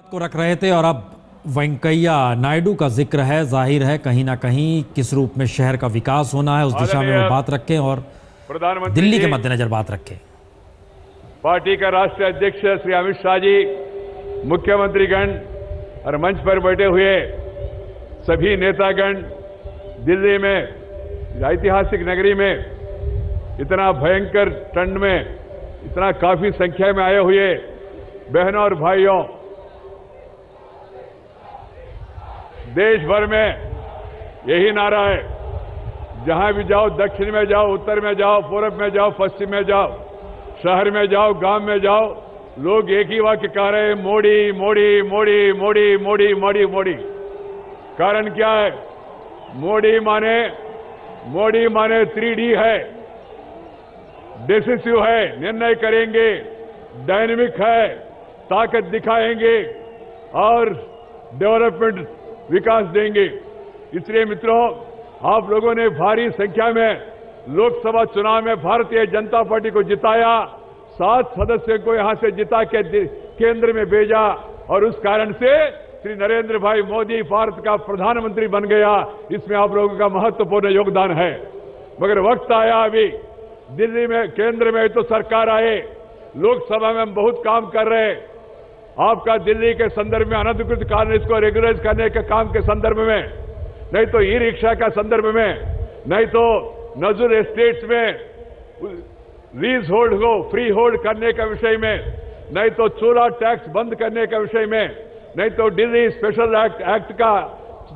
बात को रख रहे थे और अब वेंकैया नायडू का जिक्र है। जाहिर है कहीं ना कहीं किस रूप में शहर का विकास होना है, उस दिशा में वो बात रखें और दिल्ली के मद्देनजर बात रखें। पार्टी का राष्ट्रीय अध्यक्ष श्री अमित शाह जी, मुख्यमंत्रीगण और मंच पर बैठे हुए सभी नेतागण, दिल्ली में ऐतिहासिक नगरी में इतना भयंकर ठंड में इतना काफी संख्या में आए हुए बहनों और भाइयों, देश भर में यही नारा है, जहां भी जाओ, दक्षिण में जाओ, उत्तर में जाओ, पूर्व में जाओ, पश्चिम में जाओ, शहर में जाओ, गांव में जाओ, लोग एक ही वाक्य कह रहे हैं, मोदी मोदी मोदी मोदी मोदी मोदी मोदी। कारण क्या है? मोदी माने 3D है, डिसिसिव है, निर्णय करेंगे, डायनेमिक है, ताकत दिखाएंगे और डेवलपमेंट विकास देंगे। इसलिए मित्रों, आप लोगों ने भारी संख्या में लोकसभा चुनाव में भारतीय जनता पार्टी को जिताया, 7 सदस्यों को यहां से जिता के केंद्र में भेजा और उस कारण से श्री नरेंद्र भाई मोदी भारत का प्रधानमंत्री बन गया। इसमें आप लोगों का महत्वपूर्ण योगदान है। मगर वक्त आया, अभी दिल्ली में केंद्र में तो सरकार आए, लोकसभा में हम बहुत काम कर रहे हैं। आपका दिल्ली के संदर्भ में अनधिकृत कार्य को रेगुलराइज करने के काम के संदर्भ में, नहीं तो ई रिक्शा का संदर्भ में, नहीं तो नजर एस्टेट्स में लीज होल्ड को फ्री होल्ड करने के विषय में, नहीं तो चूल्हा टैक्स बंद करने के विषय में, नहीं तो दिल्ली स्पेशल एक्ट का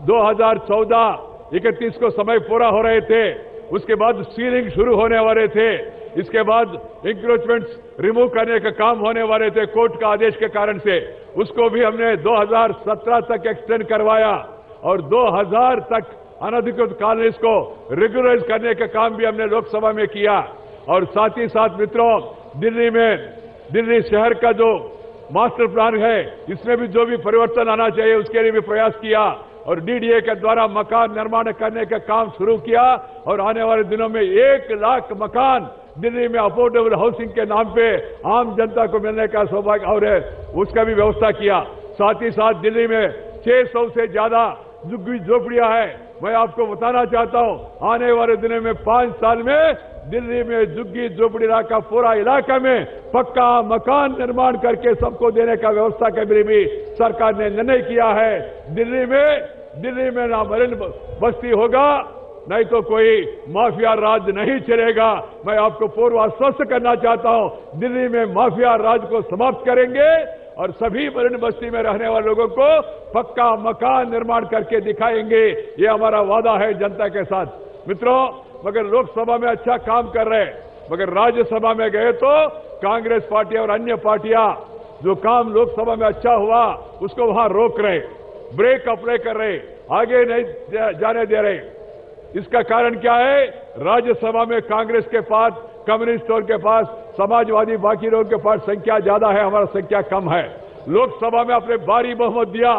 2014-31 को समय पूरा हो रहे थे, उसके बाद सीलिंग शुरू होने वाले थे, इसके बाद इंक्रोचमेंट्स रिमूव करने का काम होने वाले थे कोर्ट का आदेश के कारण से, उसको भी हमने 2017 तक एक्सटेंड करवाया और 2000 तक अनधिकृत कॉलोनीज को रेगुलराइज करने का काम भी हमने लोकसभा में किया। और साथ ही साथ मित्रों, दिल्ली शहर का जो मास्टर प्लान है, इसमें भी जो भी परिवर्तन आना चाहिए उसके लिए भी प्रयास किया और डीडीए के द्वारा मकान निर्माण करने का काम शुरू किया और आने वाले दिनों में 1 लाख मकान दिल्ली में अफोर्डेबल हाउसिंग के नाम पे आम जनता को मिलने का सौभाग्य और उसका भी व्यवस्था किया। साथ ही साथ दिल्ली में 600 से ज्यादा झुग्गी झोपड़ियां हैं। मैं आपको बताना चाहता हूं, आने वाले दिनों में 5 साल में दिल्ली में झुग्गी झोपड़ी का पूरा इलाका में पक्का मकान निर्माण करके सबको देने का व्यवस्था के लिए भी सरकार ने निर्णय किया है। दिल्ली में ना मरीन बस्ती होगा, नहीं तो कोई माफिया राज नहीं चलेगा। मैं आपको पूर्व आश्वस्त करना चाहता हूं, दिल्ली में माफिया राज को समाप्त करेंगे और सभी मरीन बस्ती में रहने वाले लोगों को पक्का मकान निर्माण करके दिखाएंगे। ये हमारा वादा है जनता के साथ। मित्रों, मगर लोकसभा में अच्छा काम कर रहे, मगर राज्यसभा में गए तो कांग्रेस पार्टी और अन्य पार्टियां जो काम लोकसभा में अच्छा हुआ उसको वहां रोक रहे, ब्रेक अप्लाई कर रहे, आगे नहीं जाने दे रहे। इसका कारण क्या है? राज्यसभा में कांग्रेस के पास, कम्युनिस्टों के पास, समाजवादी बाकी लोगों के पास संख्या ज्यादा है, हमारा संख्या कम है। लोकसभा में अपने भारी बहुमत दिया,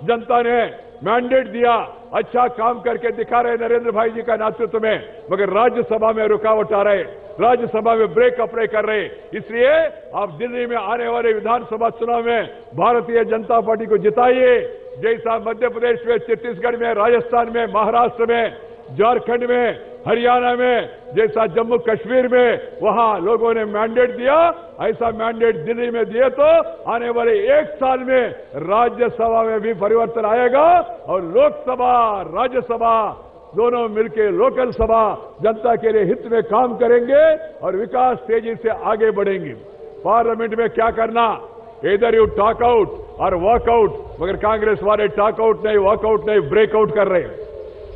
जनता ने मैंडेट दिया, अच्छा काम करके दिखा रहे नरेंद्र भाई जी का नेतृत्व में, मगर राज्यसभा में रुकावट आ रहे, राज्यसभा में ब्रेक अप्लाई कर रहे। इसलिए आप दिल्ली में आने वाले विधानसभा चुनाव में भारतीय जनता पार्टी को जिताइए। जैसा मध्य प्रदेश में, छत्तीसगढ़ में, राजस्थान में, महाराष्ट्र में, झारखंड में, हरियाणा में, जैसा जम्मू कश्मीर में वहां लोगों ने मैंडेट दिया, ऐसा मैंडेट दिल्ली में दिए तो आने वाले 1 साल में राज्यसभा में भी परिवर्तन आएगा और लोकसभा, राज्यसभा दोनों मिलकर लोकल सभा जनता के लिए हित में काम करेंगे और विकास तेजी से आगे बढ़ेंगे। पार्लियामेंट में क्या करना, इधर यू टॉक आउट और वॉकआउट, मगर कांग्रेस वाले टॉक आउट नहीं, वॉकआउट नहीं, ब्रेकआउट कर रहे हैं।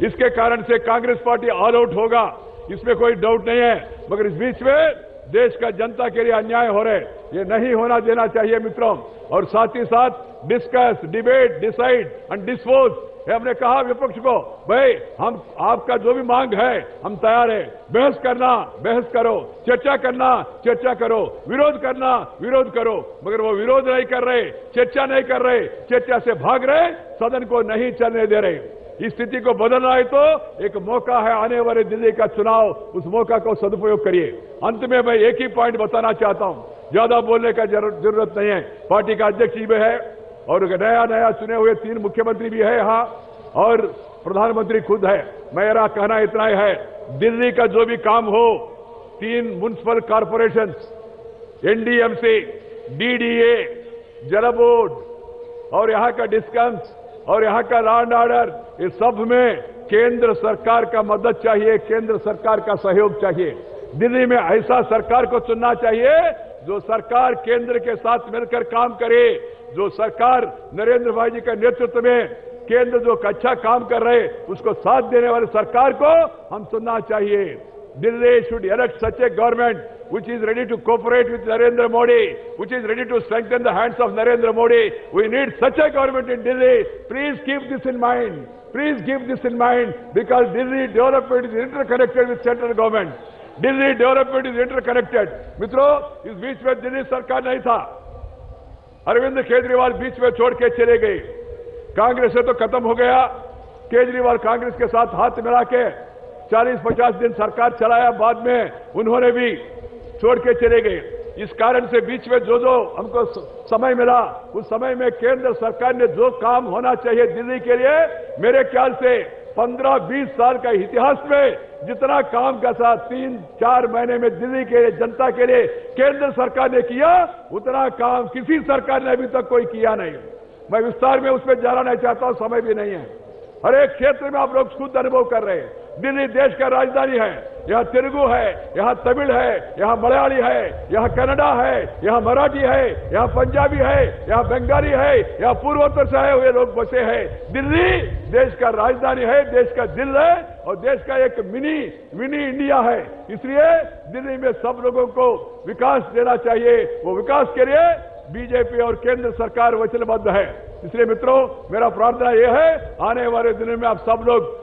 इसके कारण से कांग्रेस पार्टी ऑल आउट होगा, इसमें कोई डाउट नहीं है। मगर इस बीच में देश का जनता के लिए अन्याय हो रहे, ये नहीं होना देना चाहिए मित्रों। और साथ ही साथ discuss, debate, decide and dispose, हमने कहा विपक्ष को, भाई हम आपका जो भी मांग है हम तैयार है, बहस करना बहस करो, चर्चा करना चर्चा करो, विरोध करना विरोध करो, मगर वो विरोध नहीं कर रहे, चर्चा नहीं कर रहे, चर्चा से भाग रहे, सदन को नहीं चलने दे रहे। इस स्थिति को बदलना है तो एक मौका है, आने वाले दिल्ली का चुनाव, उस मौका को सदुपयोग करिए। अंत में मैं एक ही पॉइंट बताना चाहता हूं, ज्यादा बोलने का जरूरत नहीं है। पार्टी का अध्यक्ष जी भी है, और नया नया चुने हुए 3 मुख्यमंत्री भी है यहाँ और प्रधानमंत्री खुद है। मेरा कहना इतना ही है, दिल्ली का जो भी काम हो, 3 म्युनिसिपल कॉर्पोरेशन, एनडीएमसी, डीडीए, जल बोर्ड और यहाँ का डिस्कम्स और यहाँ का लॉ एंड ऑर्डर, इस सब में केंद्र सरकार का मदद चाहिए, केंद्र सरकार का सहयोग चाहिए। दिल्ली में ऐसा सरकार को चुनना चाहिए जो सरकार केंद्र के साथ मिलकर काम करे, जो सरकार नरेंद्र भाई जी के नेतृत्व में केंद्र जो अच्छा काम कर रहे उसको साथ देने वाले सरकार को हम चुनना चाहिए। Delhi should elect such a government which is ready to cooperate with Narendra Modi, which is ready to strengthen the hands of Narendra Modi. We need such a government in Delhi. Please keep this in mind. Please keep this in mind because Delhi development is interconnected with central government. Delhi development is interconnected. मित्रों, इस बीच में दिल्ली सरकार नहीं था, अरविंद केजरीवाल बीच में छोड़ के चले गए। कांग्रेस से तो खत्म हो गया, केजरीवाल कांग्रेस के साथ हाथ मिला के 40-50 दिन सरकार चलाया, बाद में उन्होंने भी छोड़ के चले गए। इस कारण से बीच में जो हमको समय मिला, उस समय में केंद्र सरकार ने जो काम होना चाहिए दिल्ली के लिए, मेरे ख्याल से 15-20 साल का इतिहास में जितना काम का साथ 3-4 महीने में दिल्ली के जनता के लिए केंद्र सरकार ने किया, उतना काम किसी सरकार ने अभी तक कोई किया नहीं। मैं विस्तार में उसमें जाना नहीं चाहता हूं, समय भी नहीं है। हर एक क्षेत्र में आप लोग खुद अनुभव कर रहे हैं। दिल्ली देश का राजधानी है, यहाँ तेलुगु है, यहाँ तमिल है, यहाँ मलयाली है, यहाँ कन्नड़ा है, यहाँ मराठी है, यहाँ पंजाबी है, यहाँ बंगाली है, यहाँ पूर्वोत्तर से आए हुए लोग बसे हैं। दिल्ली देश का राजधानी है, देश का दिल है और देश का एक मिनी इंडिया है। इसलिए दिल्ली में सब लोगों को विकास देना चाहिए। वो विकास के लिए बीजेपी और केंद्र सरकार वचनबद्ध है। इसलिए मित्रों, मेरा प्रार्थना यह है, आने वाले दिनों में आप सब लोग